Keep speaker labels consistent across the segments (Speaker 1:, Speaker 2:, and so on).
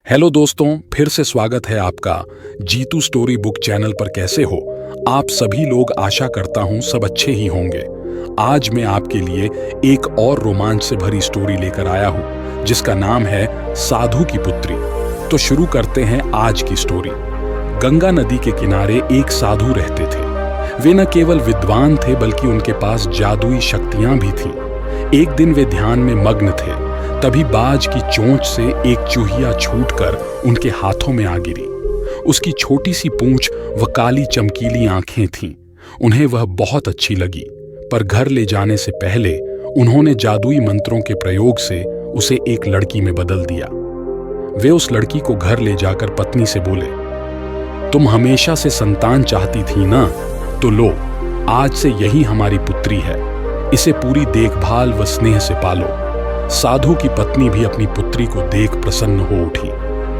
Speaker 1: Hello दोस्तों, फिर से स्वागत है आपका जीतू स्टोरी बुक चैनल पर। कैसे हो आप सभी लोग? आशा करता हूं सब अच्छे ही होंगे। आज मैं आपके लिए एक और रोमांच से भरी स्टोरी लेकर आया हूं जिसका नाम है साधु की पुत्री। तो शुरू करते हैं आज की स्टोरी। गंगा नदी के किनारे एक साधु रहते थे। वे न केवल विद्वान थे बल्कि उनके पास जादुई शक्तियां भी थीं। एक दिन वे ध्यान में मग्न थे, तभी बाज की चोंच से एक चूहिया छूटकर उनके हाथों में आ गिरी। उसकी छोटी सी पूंछ व काली चमकीली आंखें थीं। उन्हें वह बहुत अच्छी लगी, पर घर ले जाने से पहले उन्होंने जादुई मंत्रों के प्रयोग से उसे एक लड़की में बदल दिया। वे उस लड़की को घर ले जाकर पत्नी से बोले, तुम हमेशा से संतान चाहती थी ना, तो लो, आज से यही हमारी पुत्री है। इसे पूरी देखभाल व स्नेह से पालो। साधु की पत्नी भी अपनी पुत्री को देख प्रसन्न हो उठी।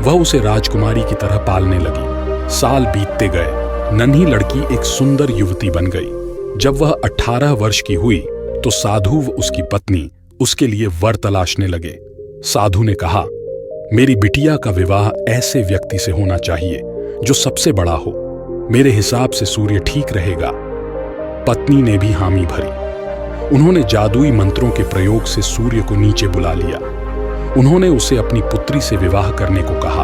Speaker 1: वह उसे राजकुमारी की तरह पालने लगी। साल बीतते गए। नन्ही लड़की एक सुंदर युवती बन गई। जब वह 18 वर्ष की हुई तो साधु व उसकी पत्नी उसके लिए वर तलाशने लगे। साधु ने कहा, मेरी बिटिया का विवाह ऐसे व्यक्ति से होना चाहिए जो सबसे बड़ा हो। मेरे हिसाब से सूर्य ठीक रहेगा। पत्नी ने भी हामी भरी। उन्होंने जादुई मंत्रों के प्रयोग से सूर्य को नीचे बुला लिया। उन्होंने उसे अपनी पुत्री से विवाह करने को कहा,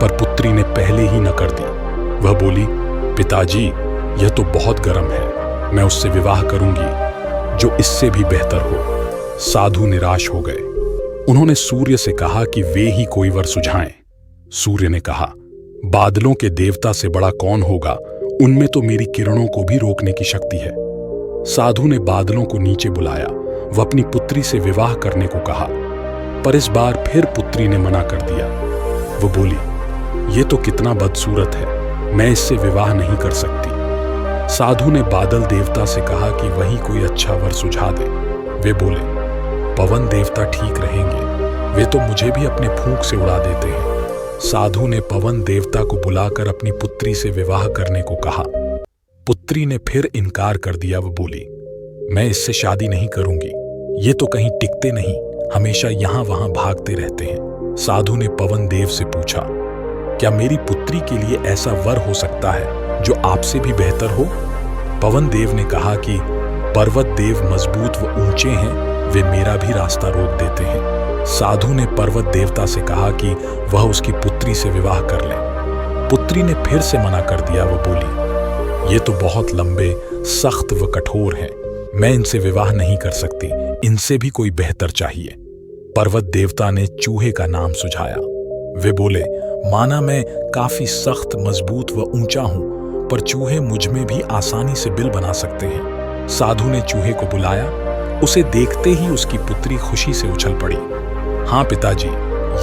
Speaker 1: पर पुत्री ने पहले ही न कर दी। वह बोली, पिताजी, यह तो बहुत गर्म है। मैं उससे विवाह करूंगी जो इससे भी बेहतर हो। साधु निराश हो गए। उन्होंने सूर्य से कहा कि वे ही कोई वर सुझाएं। सूर्य ने कहा, बादलों के देवता से बड़ा कौन होगा? उनमें तो मेरी किरणों को भी रोकने की शक्ति है। साधु ने बादलों को नीचे बुलाया व अपनी पुत्री से विवाह करने को कहा, पर इस बार फिर पुत्री ने मना कर दिया। वो बोली, ये तो कितना बदसूरत है, मैं इससे विवाह नहीं कर सकती। साधु ने बादल देवता से कहा कि वही कोई अच्छा वर सुझा दे। वे बोले, पवन देवता ठीक रहेंगे, वे तो मुझे भी अपने फूंक से उड़ा देते हैं। साधु ने पवन देवता को बुलाकर अपनी पुत्री से विवाह करने को कहा। पुत्री ने फिर इनकार कर दिया। वो बोली, मैं इससे शादी नहीं करूंगी। ये तो कहीं टिकते नहीं, हमेशा यहां वहां भागते रहते हैं। साधु ने पवन देव से पूछा, क्या मेरी पुत्री के लिए ऐसा वर हो सकता है जो आपसे भी बेहतर हो? पवन देव ने कहा कि पर्वत देव मजबूत व ऊंचे हैं, वे मेरा भी रास्ता रोक देते हैं। साधु ने पर्वत देवता से कहा कि वह उसकी पुत्री से विवाह कर ले। पुत्री ने फिर से मना कर दिया। वो बोली, ये तो बहुत लंबे, सख्त व कठोर हैं, मैं इनसे विवाह नहीं कर सकती। इनसे भी कोई बेहतर चाहिए। पर्वत देवता ने चूहे का नाम सुझाया। वे बोले, माना मैं काफी सख्त, मजबूत व ऊंचा हूं, पर चूहे मुझ में भी आसानी से बिल बना सकते हैं। साधु ने चूहे को बुलाया। उसे देखते ही उसकी पुत्री खुशी से उछल पड़ी। हाँ पिताजी,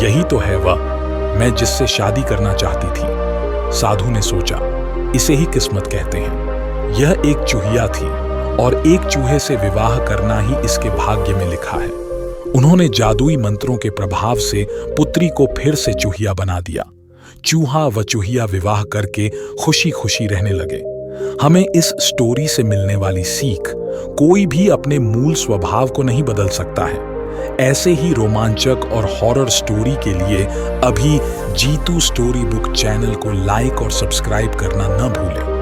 Speaker 1: यही तो है वह मैं जिससे शादी करना चाहती थी। साधु ने सोचा, इसे ही किस्मत कहते हैं। यह एक चूहिया थी और एक चूहे से विवाह करना ही इसके भाग्य में लिखा है। उन्होंने जादुई मंत्रों के प्रभाव से पुत्री को फिर से चूहिया बना दिया। चूहा व चूहिया विवाह करके खुशी खुशी रहने लगे। हमें इस स्टोरी से मिलने वाली सीख, कोई भी अपने मूल स्वभाव को नहीं बदल सकता है। ऐसे ही रोमांचक और हॉरर स्टोरी के लिए अभी जीतू स्टोरी बुक चैनल को लाइक और सब्सक्राइब करना न भूलें।